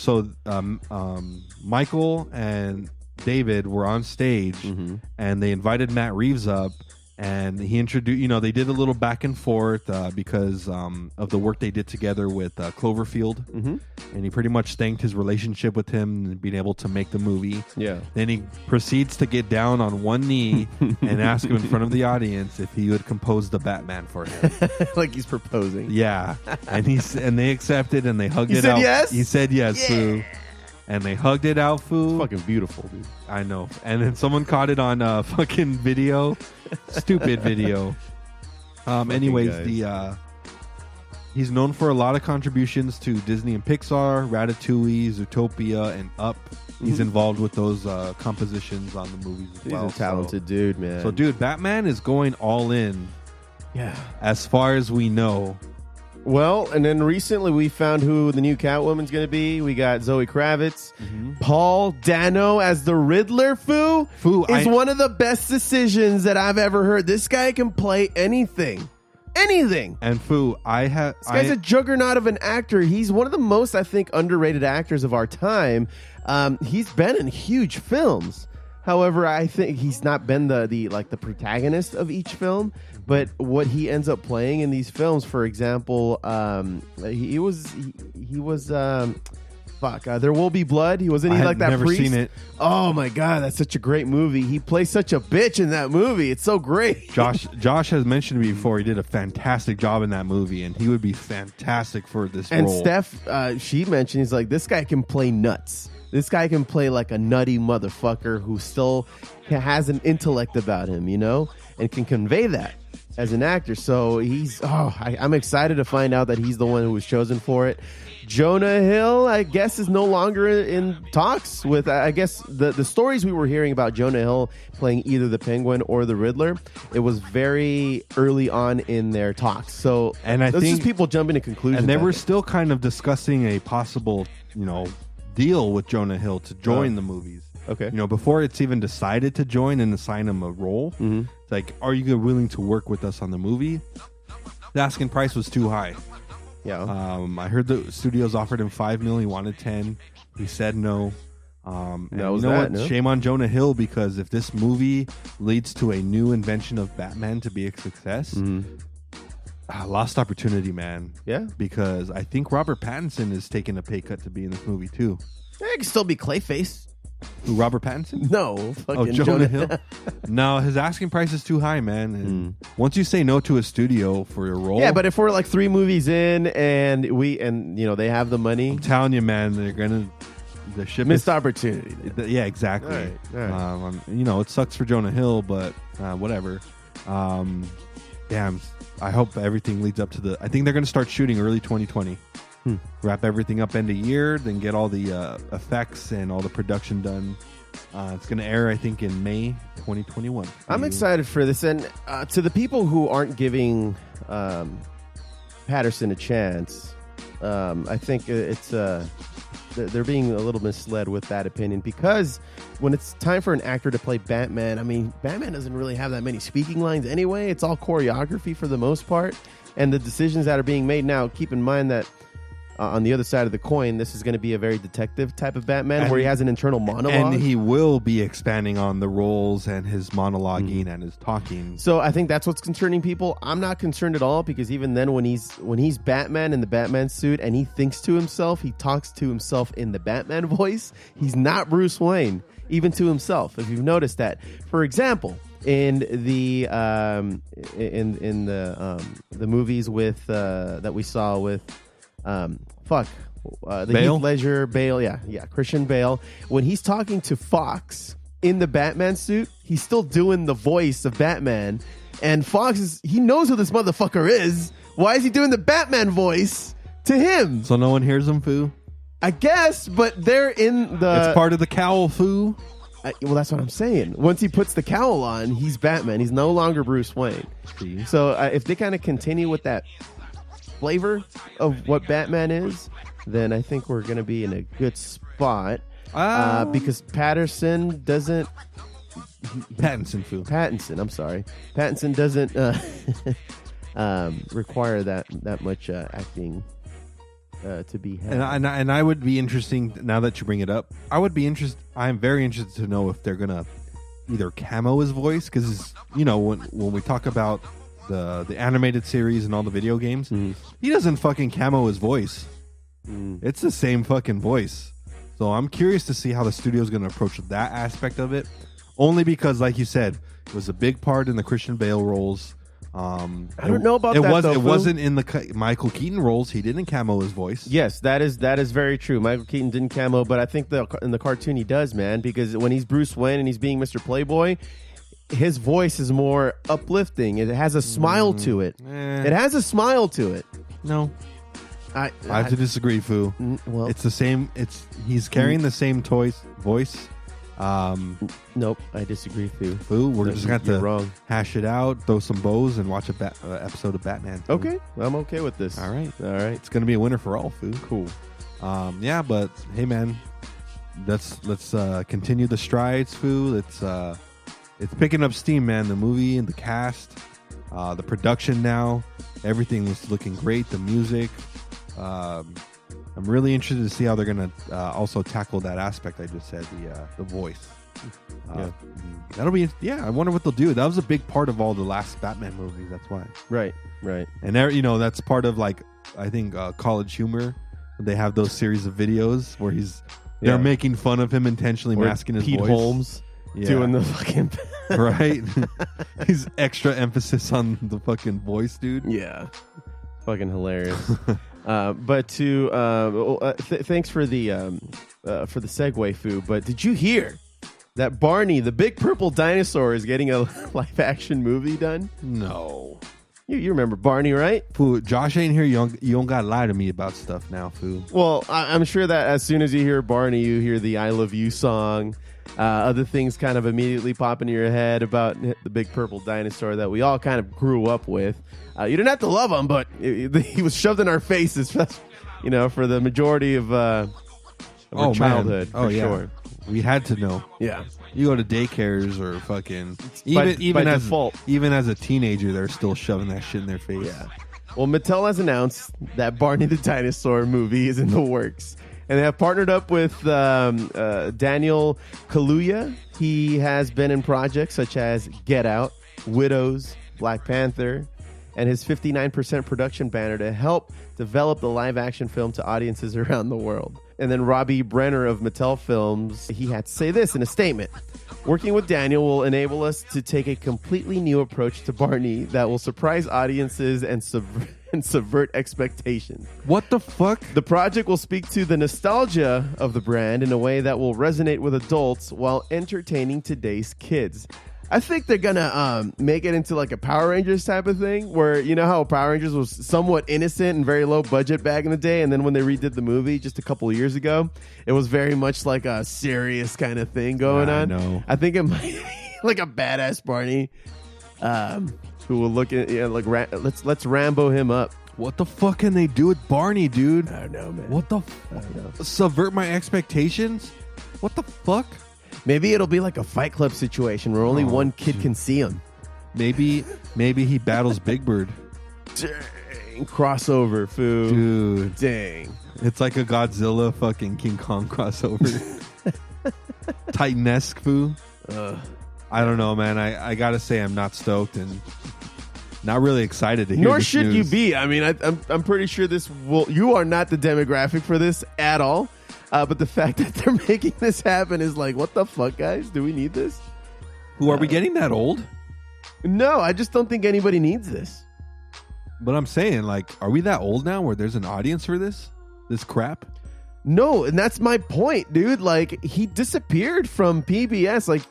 Michael and David were on stage, and they invited Matt Reeves up, and he introduced, they did a little back and forth because of the work they did together with Cloverfield, and he pretty much thanked his relationship with him and being able to make the movie. Yeah. Then he proceeds to get down on one knee and ask him in front of the audience if he would compose the Batman for him. Like he's proposing. Yeah, and they accepted and they hugged it said out. Yes? He said yes, Foo. And they hugged it out, Foo. It's fucking beautiful, dude. I know. And then someone caught it on fucking video. Stupid video. Anyways, he's known for a lot of contributions to Disney and Pixar, Ratatouille, Zootopia, and Up. He's involved with those compositions on the movies as well. He's a talented dude, man. So, dude, Batman is going all in. Yeah. As far as we know. Well, and then recently we found who the new Catwoman's going to be. We got Zoe Kravitz. Paul Dano as the Riddler, Foo is one of the best decisions that I've ever heard. This guy can play anything. Anything. And Foo, this guy's a juggernaut of an actor. He's one of the most, I think, underrated actors of our time. He's been in huge films. However, I think he's not been the protagonist of each film. But what he ends up playing in these films, for example, he was There Will Be Blood. He wasn't he like that never priest? Seen it. Oh my God, that's such a great movie. He plays such a bitch in that movie. It's so great. Josh has mentioned to me before he did a fantastic job in that movie, and he would be fantastic for this role. And Steph, she mentioned, he's like, this guy can play nuts. This guy can play like a nutty motherfucker who still has an intellect about him, and can convey that as an actor. So I'm excited to find out that he's the one who was chosen for it. Jonah Hill, I guess, is no longer in talks with, I guess, the stories we were hearing about Jonah Hill playing either the Penguin or the Riddler. It was very early on in their talks. So, and I think just people jumping to conclusions. And they were still kind of discussing a possible, deal with Jonah Hill to join the movies. Okay. Before it's even decided to join and assign him a role, it's like, are you willing to work with us on the movie? The asking price was too high. Yeah. I heard the studios offered him $5 million. He wanted 10. He said no. No? Shame on Jonah Hill, because if this movie leads to a new invention of Batman to be a success, lost opportunity, man. Yeah. Because I think Robert Pattinson is taking a pay cut to be in this movie too. It can still be Clayface. Who, Robert Pattinson? No, fucking Jonah Hill. No, his asking price is too high, man. And once you say no to a studio for your role, yeah. But if we're like 3 movies in and they have the money, I'm telling you, man, they're gonna the ship missed opportunity. Yeah, exactly. All right. It sucks for Jonah Hill, but whatever. Damn. I hope everything leads up to I think they're gonna start shooting early 2020. Wrap everything up end of year, then get all the effects and all the production done. It's going to air, I think, in May 2021. I'm excited for this. And to the people who aren't giving Patterson a chance, I think they're being a little misled with that opinion, because when it's time for an actor to play Batman, I mean, Batman doesn't really have that many speaking lines anyway. It's all choreography for the most part. And the decisions that are being made now, keep in mind that on the other side of the coin, this is going to be a very detective type of Batman, where he has an internal monologue. And he will be expanding on the roles and his monologuing and his talking. So I think that's what's concerning people. I'm not concerned at all, because even then, when he's Batman in the Batman suit and he thinks to himself, he talks to himself in the Batman voice. He's not Bruce Wayne, even to himself, if you've noticed that. For example, in the the movies with that we saw with the Bale? Heath Ledger, Bale, yeah, Christian Bale, when he's talking to Fox in the Batman suit, he's still doing the voice of Batman, and Fox he knows who this motherfucker is Why is he doing the Batman voice to him? So no one hears him, Foo? I guess, but they're in the... It's part of the cowl, Foo. Well, that's what I'm saying. Once he puts the cowl on, he's Batman. He's no longer Bruce Wayne. See? So if they kind of continue with that flavor of what Batman is, then I think we're going to be in a good spot. Because Pattinson doesn't... Pattinson, I'm sorry. Pattinson doesn't require that much acting to be had. And I would be interesting, now that you bring it up, I'm very interested to know if they're gonna either camo his voice, because when we talk about the animated series and all the video games, he doesn't fucking camo his voice. It's the same fucking voice. So I'm curious to see how the studio's gonna approach that aspect of it, only because, like you said, it was a big part in the Christian Bale roles. I don't know about that. It wasn't in the Michael Keaton roles. He didn't camo his voice. Yes, that is very true. Michael Keaton didn't camo, but I think in the cartoon he does, man, because when he's Bruce Wayne and he's being Mr. Playboy, his voice is more uplifting. It has a smile to it. It has a smile to it. No. I have to disagree, Foo. Well, it's the same. He's carrying the same voice. Nope, I disagree, Foo. Foo, we're just going to have to wrong. Hash it out, throw some bows, and watch a episode of Batman. Foo. Okay, I'm okay with this. All right. It's going to be a winner for all, Foo. Cool. Yeah, but hey, man, let's continue the strides, Foo. It's picking up steam, man. The movie and the cast, the production now, everything is looking great. The music. I'm really interested to see how they're going to also tackle that aspect I just said, the voice. That'll be, I wonder what they'll do. That was a big part of all the last Batman movies. That's why. Right. And there, that's part of, like, I think College Humor. They have those series of videos where they're making fun of him intentionally masking his Pete voice. Holmes doing the fucking right. He's extra emphasis on the fucking voice, dude. Yeah. Fucking hilarious. But thanks for the segue, Foo. But did you hear that Barney, the big purple dinosaur, is getting a live action movie done? No. You remember Barney, right? Foo, Josh ain't here. You don't gotta lie to me about stuff now, Foo. Well, I'm sure that as soon as you hear Barney, you hear the "I Love You" song. Other things kind of immediately pop into your head about the big purple dinosaur that we all kind of grew up with. You didn't have to love him, but he was shoved in our faces, for the majority of our childhood. For sure. We had to know. Yeah. You go to daycares or fucking even as default. Even as a teenager, they're still shoving that shit in their face. Yeah. Well, Mattel has announced that Barney the Dinosaur movie is in the works. And they have partnered up with Daniel Kaluuya. He has been in projects such as Get Out, Widows, Black Panther, and his 59% production banner to help develop the live-action film to audiences around the world. And then Robbie Brenner of Mattel Films, he had to say this in a statement. Working with Daniel will enable us to take a completely new approach to Barney that will surprise audiences and subvert expectations. What the fuck? The project will speak to the nostalgia of the brand in a way that will resonate with adults while entertaining today's kids. I think they're gonna make it into like a Power Rangers type of thing, where you know how Power Rangers was somewhat innocent and very low budget back in the day, and then when they redid the movie just a couple of years ago, it was very much like a serious kind of thing going on. No. I think it might be like a badass Barney who will look at let's Rambo him up. What the fuck can they do with Barney, dude? I don't know, man. What the subvert my expectations? What the fuck? Maybe it'll be like a Fight Club situation where only one kid can see him. Maybe he battles Big Bird. Dang, crossover, Foo. Dude. Dang. It's like a Godzilla fucking King Kong crossover. Titan-esque, Foo. I don't know, man. I gotta say I'm not stoked and not really excited to hear Nor this should news. you be. I mean, I'm pretty sure you are not the demographic for this at all. But the fact that they're making this happen is like, what the fuck, guys? Do we need this? Who are we getting that old? No, I just don't think anybody needs this. But I'm saying, like, are we that old now where there's an audience for this crap? No, and that's my point, dude. Like, he disappeared from PBS. Like,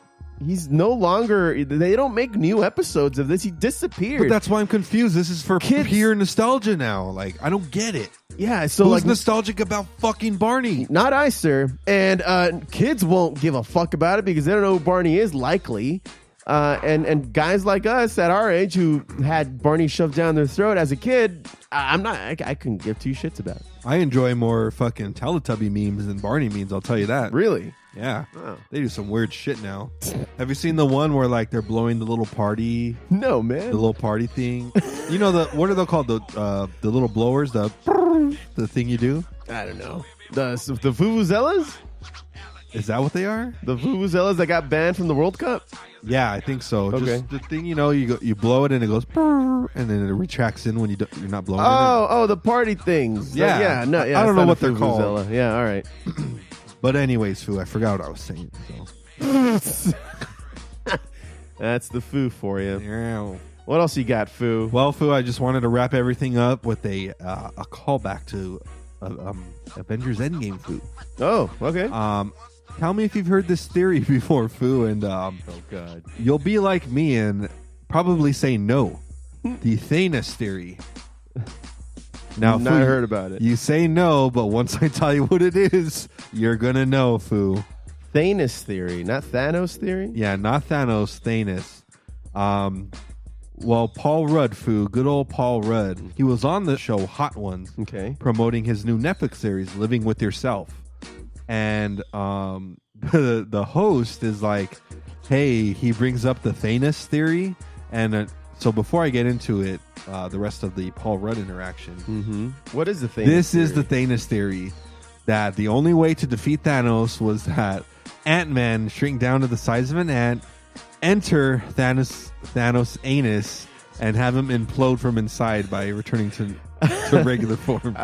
He's no longer. They don't make new episodes of this. He disappeared. But that's why I'm confused. This is for Kids. pure nostalgia now. Like, I don't get it. Yeah, so Who's like nostalgic about fucking Barney? not I, sir. And kids won't give a fuck about it because they don't know who Barney is. Likely. And guys like us at our age who had Barney shoved down their throat as a kid, I couldn't give two shits about it. I enjoy more fucking Teletubby memes than Barney memes, I'll tell you that. Really? Yeah. Oh. They do some weird shit now. Have you seen the one where like they're blowing the little party? No, The man. little party thing? You know, what are they called? The little blowers? The thing you do? I don't know. The Vuvuzelas? Is that what they are? The Vuvuzelas that got banned from the World Cup? Yeah, I think so. Okay. Just the thing, you blow it and it goes, and then it retracts in when you're not blowing it. Oh, the party things. Yeah. No, yeah. I don't it's know not what a they're called. Vuvuzela. Yeah, all right. But anyways, Foo, I forgot what I was saying. So. That's the Foo for you. Yeah. What else you got, Foo? Well, Foo, I just wanted to wrap everything up with a callback to Avengers Endgame, Foo. Oh, okay. Tell me if you've heard this theory before, Foo, and oh, God. you'll be like me and probably say no. The Thanus theory. Now, Not Foo, heard about it. you say no, but once I tell you what it is, you're gonna know, Foo. Thanus theory, not Thanos theory? Yeah, not Thanos, Thanus. Well, Paul Rudd, Foo, good old Paul Rudd. He was on the show Hot Ones, Okay. promoting his new Netflix series, Living with Yourself. And the host is like, hey, he brings up the Thanus theory. And so before I get into it, the rest of the Paul Rudd interaction, What is the Thanos this theory? is the Thanus theory, that the only way to defeat Thanos was that Ant-Man shrink down to the size of an ant, enter Thanos' anus, and have him implode from inside by returning to regular form.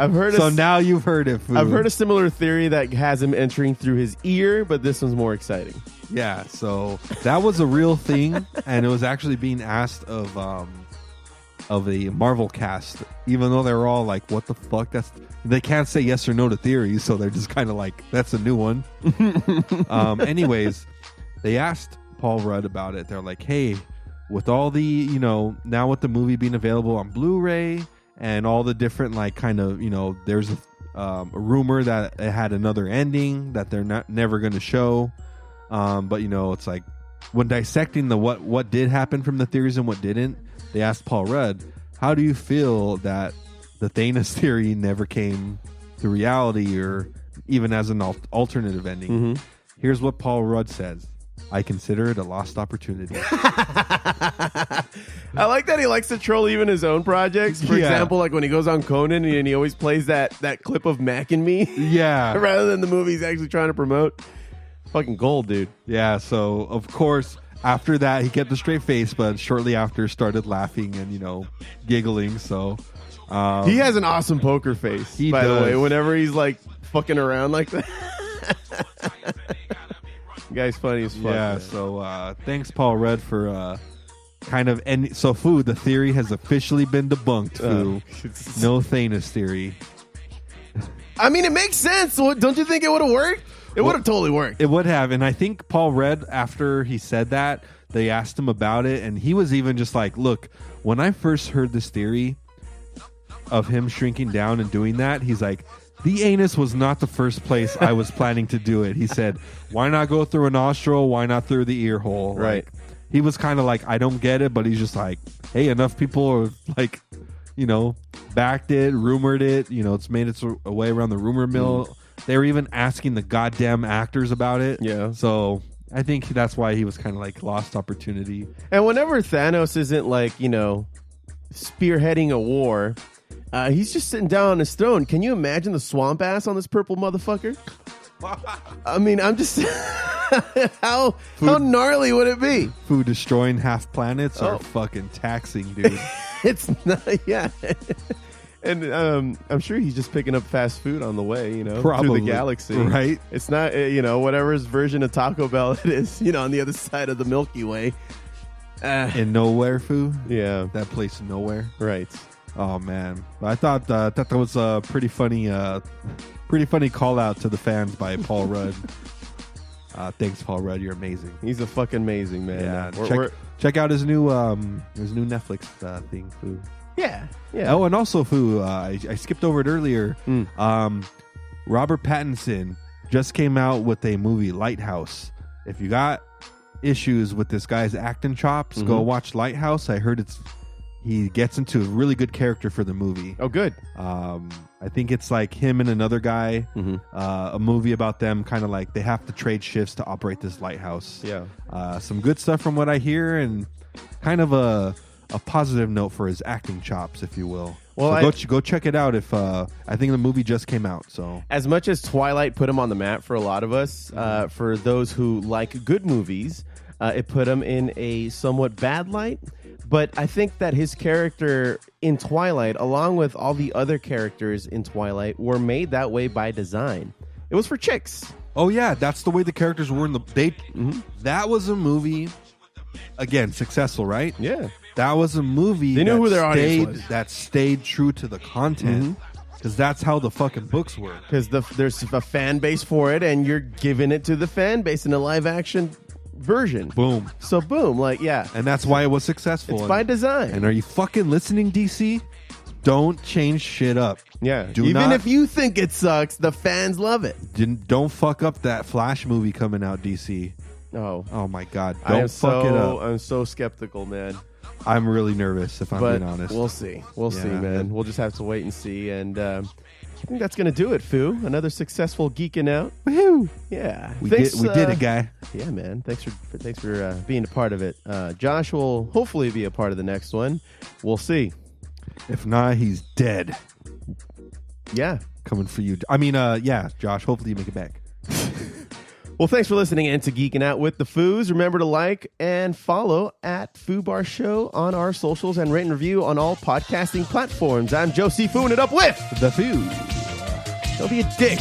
Now you've heard it, Foo. I've heard a similar theory that has him entering through his ear, but this one's more exciting. Yeah, so that was a real thing, and it was actually being asked of a Marvel cast, even though they're all like, what the fuck? They can't say yes or no to theories, so they're just kind of like, that's a new one. Anyways, they asked Paul Rudd about it. They're like, hey, with all the, now with the movie being available on Blu-ray and all the different like kind of, there's a rumor that it had another ending that they're never going to show. But it's like when dissecting the what did happen from the theories and what didn't, they asked Paul Rudd, how do you feel that the Thanos theory never came to reality or even as an alternative ending? Here's what Paul Rudd says. I consider it a lost opportunity. I like that he likes to troll even his own projects. For example, like when he goes on Conan and he always plays that clip of Mac and Me. Yeah. Rather than the movie he's actually trying to promote. Fucking gold, dude. Yeah, so of course, after that, he kept a straight face, but shortly after started laughing and, giggling. So he has an awesome poker face, by the way, whenever he's like fucking around like that. Guy's funny as fuck. Yeah, man. so thanks, Paul Rudd, for kind of... And so, Foo, the theory has officially been debunked, Foo. No Thanos theory. I mean, it makes sense. Don't you think it would have worked? It would have totally worked. It would have, and I think Paul Rudd, after he said that, they asked him about it, and he was even just like, look, when I first heard this theory of him shrinking down and doing that, he's like, the anus was not the first place I was planning to do it. He said, why not go through a nostril? Why not through the ear hole? Right. Like, he was kind of like, I don't get it, but he's just like, hey, enough people are like, backed it, rumored it, it's made its way around the rumor mill. They were even asking the goddamn actors about it. Yeah. So I think that's why he was kind of like lost opportunity. And whenever Thanos isn't like, spearheading a war, he's just sitting down on his throne. Can you imagine the swamp ass on this purple motherfucker? I mean, I'm just... how gnarly would it be? Food destroying half planets are fucking taxing, dude. It's not... Yeah. And I'm sure he's just picking up fast food on the way, Probably, through the galaxy. Right? It's not, whatever his version of Taco Bell it is, on the other side of the Milky Way. In nowhere, Foo? Yeah. That place nowhere? Right. Oh, man. But I thought that was a pretty funny call out to the fans by Paul Rudd. Thanks, Paul Rudd. You're amazing. He's a fucking amazing man. Yeah, check out his new Netflix thing, Foo. Yeah. Oh, and also, Foo, I skipped over it earlier. Robert Pattinson just came out with a movie, Lighthouse. If you got issues with this guy's acting chops, go watch Lighthouse. I heard he gets into a really good character for the movie. Oh, good. I think it's like him and another guy, a movie about them, kind of like they have to trade shifts to operate this lighthouse. Yeah. Some good stuff from what I hear, and kind of a positive note for his acting chops, if you will. Well, so go check it out. If I think the movie just came out. So as much as Twilight put him on the map for a lot of us, for those who like good movies, it put him in a somewhat bad light. But I think that his character in Twilight, along with all the other characters in Twilight, were made that way by design. It was for chicks. Oh yeah, that's the way the characters were in the. That was a movie. Again, successful, right? Yeah. That was a movie. They knew who their audience was. That stayed true to the content. Because that's how the fucking books work. Because there's a fan base for it, and you're giving it to the fan base in a live action version. Boom. So boom, yeah. And that's why it was successful. It's by design. And are you fucking listening, DC? Don't change shit up. Yeah. Even if you think it sucks, the fans love it. Don't fuck up that Flash movie coming out, DC. Oh my God. Don't fuck it up. I'm so skeptical, man. I'm really nervous, if I'm being honest. We'll see. We'll see, man. We'll just have to wait and see. And I think that's going to do it, Foo. Another successful Geeking Out. Woohoo! Yeah. We did it, guy. Yeah, man. Thanks for being a part of it. Josh will hopefully be a part of the next one. We'll see. If not, he's dead. Yeah. Coming for you. I mean, Josh, hopefully you make it back. Well, thanks for listening in to Geeking Out with the Foos. Remember to like and follow at FooBar Show on our socials and rate and review on all podcasting platforms. I'm Joe C. Fooing it up with the Foos. Don't be a dick.